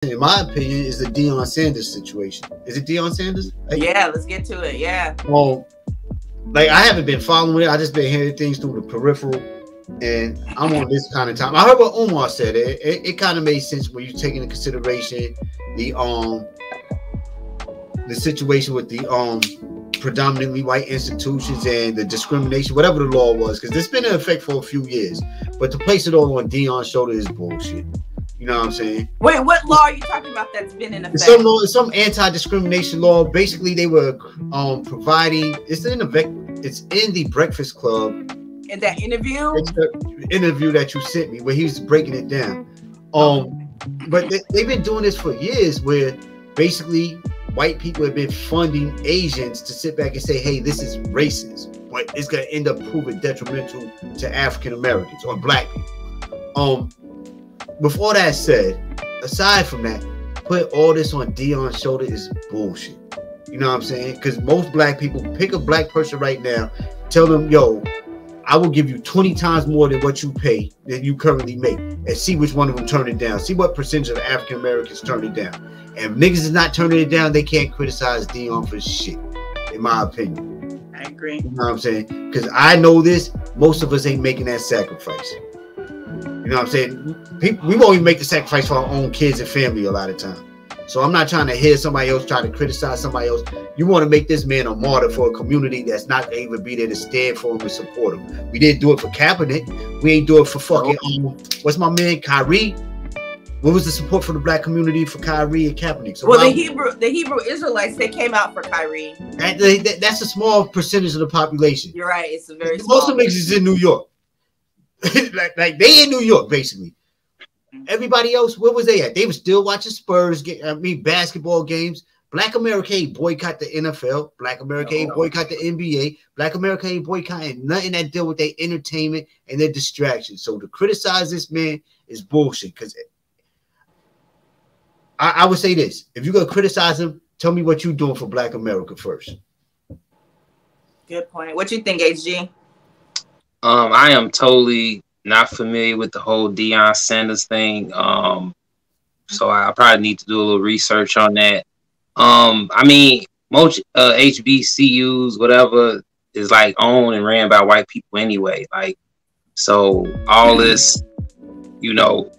in my opinion, is the Deion Sanders situation. Is it Deion Sanders? Yeah, let's get to it. Yeah. Well, like I haven't been following it. I just been hearing things through the peripheral, and I'm on this kind of time. I heard what Omar said. It kind of made sense when you take into consideration the situation with the predominantly white institutions and the discrimination, whatever the law was, because it's been in effect for a few years. But to place it all on Deion's shoulder is bullshit. You know what I'm saying? Wait, what law are you talking about that's been in effect? Some anti-discrimination law. Basically, they were providing. It's in the Breakfast Club. In that interview? It's the interview that you sent me where he was breaking it down. But they've been doing this for years, where basically white people have been funding Asians to sit back and say, hey, this is racist, but it's going to end up proving detrimental to African Americans or black people. With all that said, aside from that, put all this on Deion's shoulder is bullshit. You know what I'm saying? Because most black people, pick a black person right now, tell them, yo, I will give you 20 times more than what you pay than you currently make, and see which one of them turn it down. See what percentage of African Americans turn it down. And if niggas is not turning it down, they can't criticize Deion for shit, in my opinion. I agree. You know what I'm saying? Because I know this, most of us ain't making that sacrifice. You know what I'm saying? We won't even make the sacrifice for our own kids and family a lot of time. So I'm not trying to hear somebody else try to criticize somebody else. You want to make this man a martyr for a community that's not able to be there to stand for him and support him. We didn't do it for Kaepernick. We ain't do it for fucking what's my man Kyrie. What was the support for the black community for Kyrie and Kaepernick? So well, the Hebrew Israelites, they came out for Kyrie. That's a small percentage of the population. You're right. It's a very small. Most of them is in New York. like they in New York, basically. Everybody else, where was they at? They were still watching Spurs basketball games. Black America ain't boycott the NFL. Black America ain't boycott the NBA. Black America ain't boycotting nothing that deal with their entertainment and their distractions. So to criticize this man is bullshit. Because I would say this: if you're gonna criticize him, tell me what you're doing for Black America first. Good point. What you think, HG? I am totally not familiar with the whole Deion Sanders thing. So I probably need to do a little research on that. I mean, most HBCUs, whatever, is like owned and ran by white people anyway. Like, so all this, you know,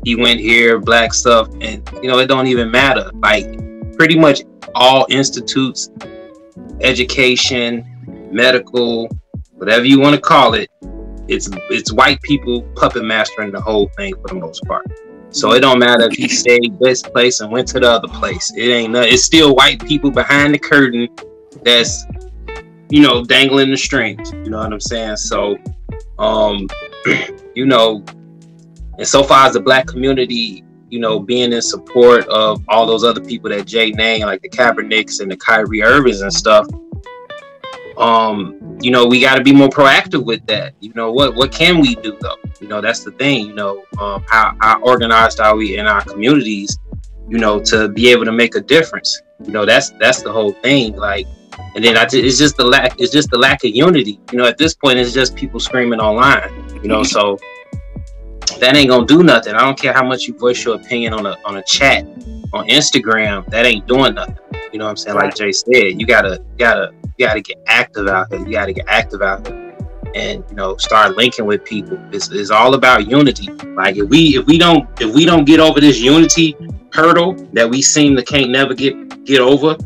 he went here, black stuff, and you know, it don't even matter. Like, pretty much all institutes, education, medical, whatever you want to call it, it's white people puppet mastering the whole thing for the most part. So it don't matter if he stayed this place and went to the other place. It ain't nothing. It's still white people behind the curtain that's, you know, dangling the strings. You know what I'm saying? So, you know, and so far as the black community, you know, being in support of all those other people that Jay named, like the Kaepernicks and the Kyrie Irvings and stuff, you know, we got to be more proactive with that. You know, what can we do though? You know, that's the thing. You know, how organized are we in our communities? You know, to be able to make a difference. You know, that's the whole thing. Like, and then it's just the lack. It's just the lack of unity. You know, at this point, it's just people screaming online. You know, so that ain't gonna do nothing. I don't care how much you voice your opinion on a chat on Instagram. That ain't doing nothing. You know what I'm saying? Like Jay said, you gotta get active out here. You gotta get active out here, and you know, start linking with people. It's all about unity. Like if we don't get over this unity hurdle that we seem to can't never get over,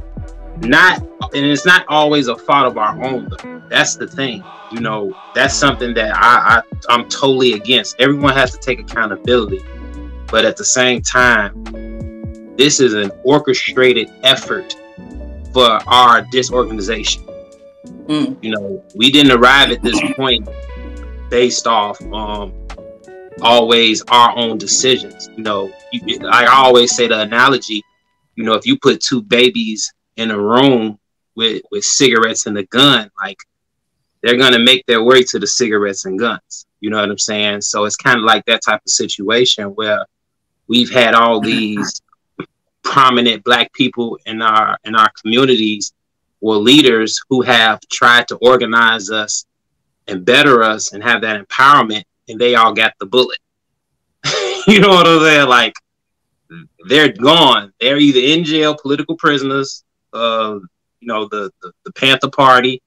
and it's not always a fault of our own. That's the thing. You know, that's something that I'm totally against. Everyone has to take accountability, but at the same time, this is an orchestrated effort for our disorganization. You know, we didn't arrive at this point based off always our own decisions. You know, I always say the analogy, you know, if you put two babies in a room with cigarettes and a gun, like, they're going to make their way to the cigarettes and guns. You know what I'm saying? So it's kind of like that type of situation where we've had all these prominent black people in our communities or leaders who have tried to organize us and better us and have that empowerment, and they all got the bullet. You know what I'm saying? Like, they're gone. They're either in jail, political prisoners, the Panther Party,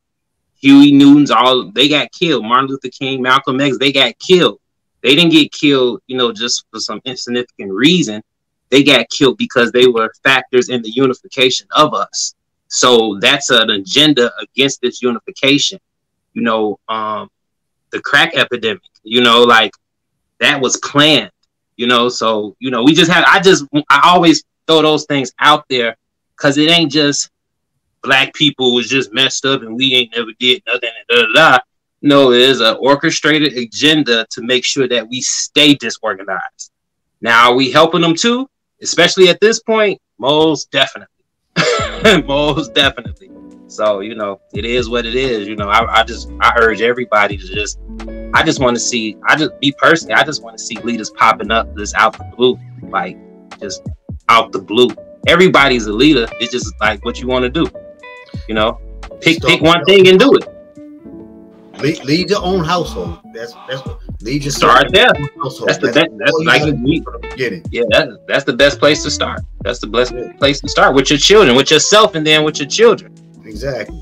Huey Newton's, they got killed. Martin Luther King, Malcolm X, they got killed. They didn't get killed, just for some insignificant reason. They got killed because they were factors in the unification of us. So that's an agenda against this unification. The crack epidemic, that was planned, so, I always throw those things out there because it ain't just black people was just messed up and we ain't never did nothing. No, it is an orchestrated agenda to make sure that we stay disorganized. Now, are we helping them too? Especially at this point? Most definitely. Most definitely. So, it is what it is. I urge everybody to I just want to see leaders popping up just out the blue. Like, just out the blue. Everybody's a leader. It's just like what you want to do. Pick one thing and do it. Lead your own household. That's lead your start there. Household. That's the best place to start. That's the best place to start with your children, with yourself, and then with your children. Exactly.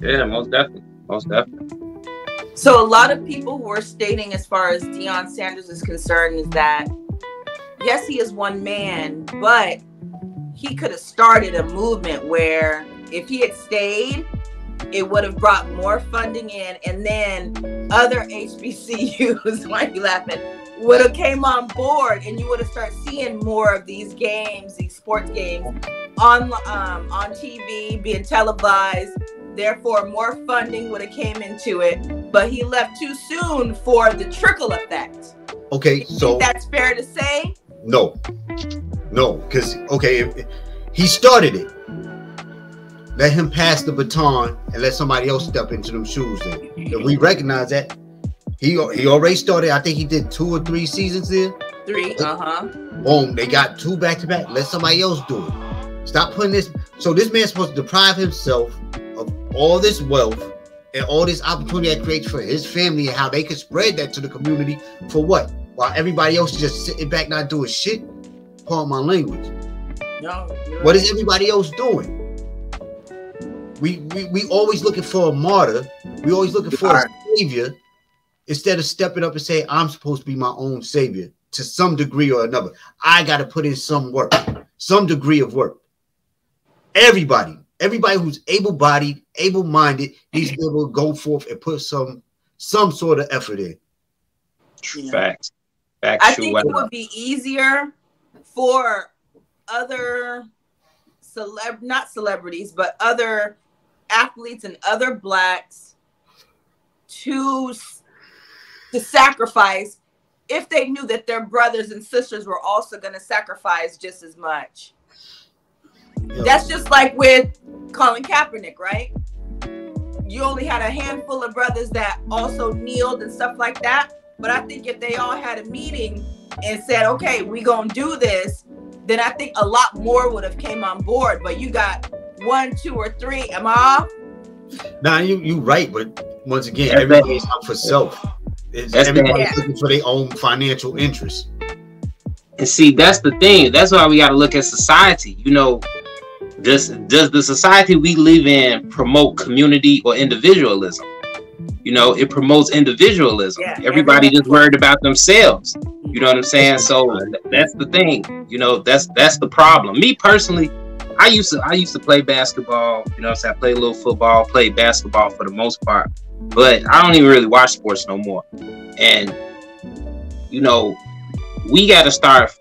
Yeah, most definitely. Most definitely. So a lot of people were stating, as far as Deion Sanders is concerned, is that yes, he is one man, but he could have started a movement where if he had stayed, it would have brought more funding in, and then other HBCUs, why are you laughing, would have came on board, and you would have started seeing more of these games, these sports games on TV, being televised. Therefore, more funding would have came into it, but he left too soon for the trickle effect. Okay, so that's fair to say? No, because if he started it. Let him pass the baton and let somebody else step into them shoes. Then, if we recognize that he already started, I think he did 2 or 3 seasons there. 3, Boom, they got 2 back to back. Let somebody else do it. Stop putting this. So this man's supposed to deprive himself of all this wealth and all this opportunity that creates for his family and how they can spread that to the community for what? While everybody else is just sitting back not doing shit. Pardon my language. No. What is everybody else doing? We always looking for a martyr. We always looking for a savior instead of stepping up and saying, I'm supposed to be my own savior to some degree or another. I got to put in some work, some degree of work. Everybody who's able-bodied, able-minded needs to be able to go forth and put some sort of effort in. Facts. I think it would be easier for other not celebrities, but other athletes and other blacks to sacrifice if they knew that their brothers and sisters were also going to sacrifice just as much. Yeah. That's just like with Colin Kaepernick, right? You only had a handful of brothers that also kneeled and stuff like that. But I think if they all had a meeting and said, okay, we gonna do this, then I think a lot more would have came on board. But you got 1, 2, or 3. Am I off? Nah, you right. But once again, everybody's out for self. Everybody's looking for their own financial interests. And see, that's the thing. That's why we got to look at society. You know, does the society we live in promote community or individualism? You know, it promotes individualism. Yeah, everybody just worried about themselves. You know what I'm saying? So that's the thing. You know, that's the problem. Me personally, I used to play basketball. You know what I'm saying? I played a little football, played basketball for the most part. But I don't even really watch sports no more. And, you know, we got to start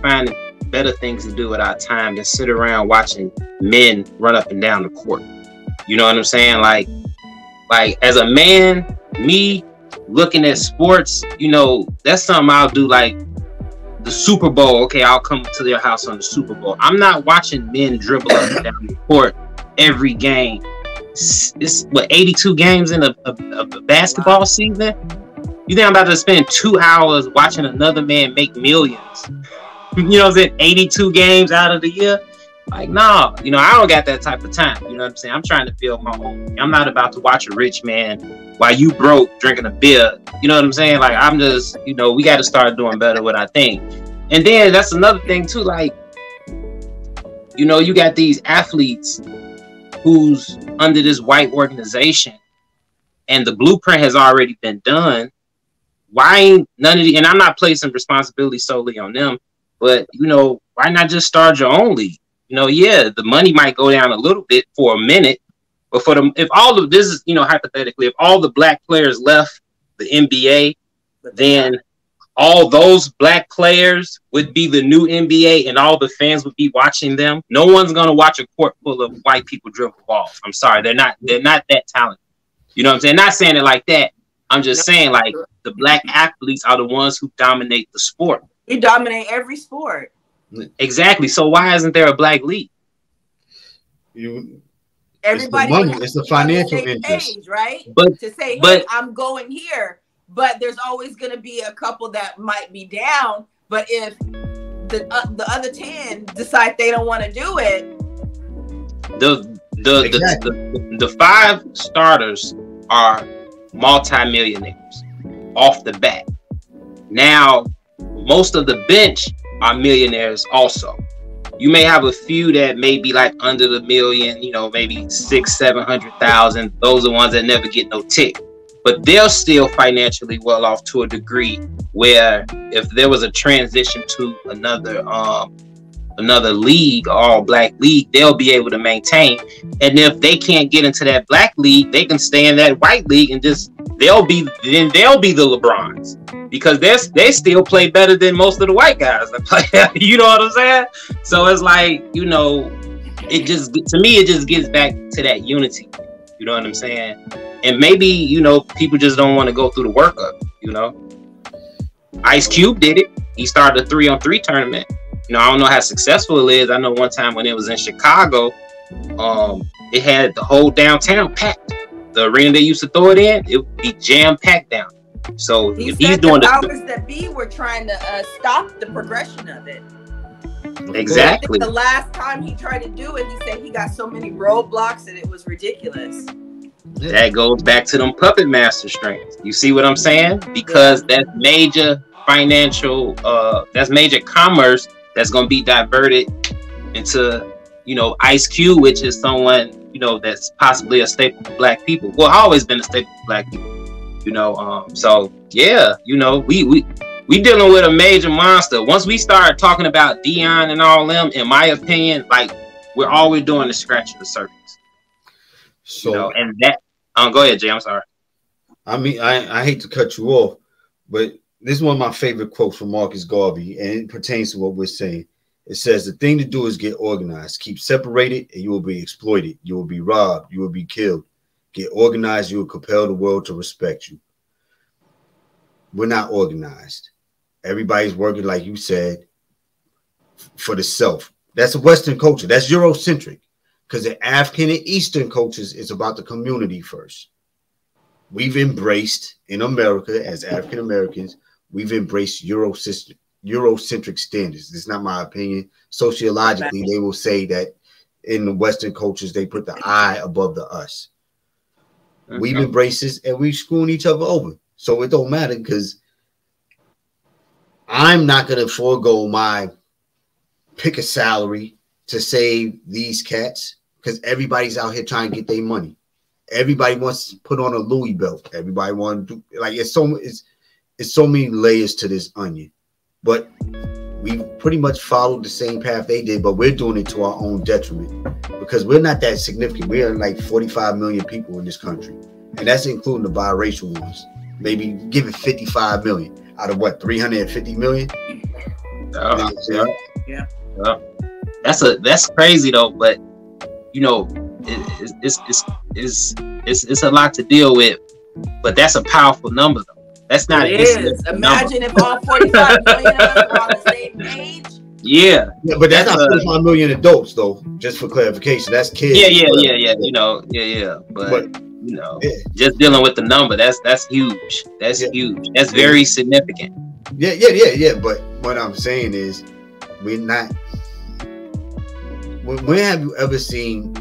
finding better things to do with our time than sit around watching men run up and down the court. You know what I'm saying? Like as a man, me looking at sports, you know, that's something I'll do. Like the Super Bowl. Okay, I'll come to their house on the Super Bowl. I'm not watching men dribble up and down the court every game. It's what, 82 games in a basketball season? You think I'm about to spend 2 hours watching another man make millions? You know what I'm saying? 82 games out of the year? Like, no, you know, I don't got that type of time. You know what I'm saying? I'm trying to build my own. I'm not about to watch a rich man while you broke drinking a beer. You know what I'm saying? Like, I'm just, you know, we got to start doing better with our thing. And then that's another thing too, like, you know, you got these athletes who's under this white organization and the blueprint has already been done. Why ain't none of the, and I'm not placing responsibility solely on them, but, you know, why not just start your own league? You know, yeah, the money might go down a little bit for a minute, but for them, if all of this is, you know, hypothetically, if all the black players left the NBA, then all those black players would be the new NBA and all the fans would be watching them. No one's going to watch a court full of white people dribble balls. I'm sorry. They're not that talented. You know what I'm saying? Not saying it like that. I'm just saying, like, the black athletes are the ones who dominate the sport. We dominate every sport. Exactly. So why isn't there a black league? Everybody, it's the money, it's the financial interest, page, right? But to say, hey, I'm going here, but there's always going to be a couple that might be down. But if the other 10 decide they don't want to do it, the 5 starters are multi-millionaires off the bat. Now, most of the bench are millionaires also. You may have a few that may be like under the million, you know, maybe 600,000-700,000. Those are the ones that never get no tick. But they're still financially well off to a degree where if there was a transition to another league, all black league, they'll be able to maintain. And if they can't get into that black league, they can stay in that white league and just they'll be the LeBrons. Because they still play better than most of the white guys that play. You know what I'm saying? So it's like, you know, it just, to me, it just gets back to that unity. You know what I'm saying? And maybe, you know, people just don't want to go through the workup, you know? Ice Cube did it. He started a 3-on-3 tournament. You know, I don't know how successful it is. I know one time when it was in Chicago, it had the whole downtown packed. The arena they used to throw it in, it would be jam-packed down. So if he's doing the powers that be were trying to stop the progression of it. Exactly. The last time he tried to do it, he said he got so many roadblocks that it was ridiculous. That goes back to them puppet master strings. You see what I'm saying? Because that's major financial, that's major commerce that's going to be diverted into, you know, Ice Cube, which is someone, you know, that's possibly a staple for black people. Well, always been a staple for black people. You know, so yeah, you know, we dealing with a major monster. Once we start talking about Deion and all them, in my opinion, like we're always doing is scratching the surface. So, you know, and that, go ahead, Jay. I'm sorry. I mean, I hate to cut you off, but this is one of my favorite quotes from Marcus Garvey, and it pertains to what we're saying. It says, the thing to do is get organized, keep separated, and you will be exploited. You will be robbed. You will be killed. Get organized, you will compel the world to respect you. We're not organized. Everybody's working, like you said, for the self. That's a Western culture. That's Eurocentric. Because the African and Eastern cultures is about the community first. We've embraced, in America, as African Americans, we've embraced Eurocentric standards. It's not my opinion. Sociologically, they will say that in the Western cultures, they put the I above the us. We've embraced this and we're screwing each other over. So it don't matter because I'm not going to forego my pick a salary to save these cats because everybody's out here trying to get their money. Everybody wants to put on a Louis belt. Everybody wants to do, like, it's so many layers to this onion. But we pretty much followed the same path they did, but we're doing it to our own detriment because we're not that significant. We are like 45 million people in this country, and that's including the biracial ones. Maybe give it 55 million out of what, 350 million? Yeah. That's crazy though, but you know, it's a lot to deal with. But that's a powerful number though. That's not it is. Imagine if all 45 million of us were on the same page. Yeah, but that's not 45 million adults though. Just for clarification, that's kids. Yeah. You know, but you know, just dealing with the number, that's huge. That's huge. That's very significant. Yeah. But what I'm saying is, we're not. When have you ever seen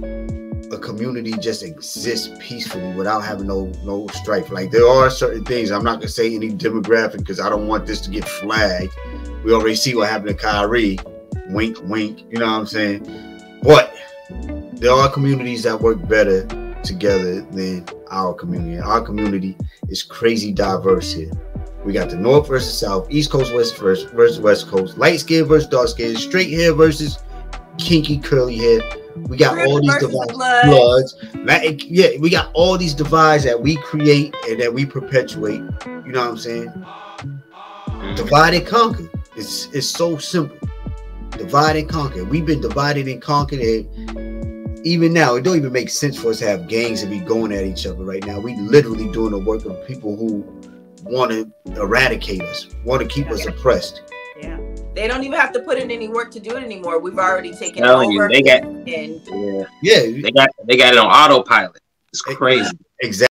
a community just exist peacefully without having no strife? Like, there are certain things, I'm not gonna say any demographic because I don't want this to get flagged, We already see what happened to Kyrie. Wink, wink. You know what I'm saying? But there are communities that work better together than our community. Our community is crazy diverse here. We got the North versus South, East Coast versus West Coast, light skin versus dark skin, straight hair versus kinky curly hair. We got all these bloods. Yeah, we got all these divides that we create and that we perpetuate. You know what I'm saying? Divide and conquer. It's so simple. Divide and conquer. We've been divided and conquered, and even now, it don't even make sense for us to have gangs and be going at each other right now. We literally doing the work of people who want to eradicate us, want to keep us oppressed. Yeah, they don't even have to put in any work to do it anymore. We've already taken it over. They got it on autopilot. It's crazy. Exactly.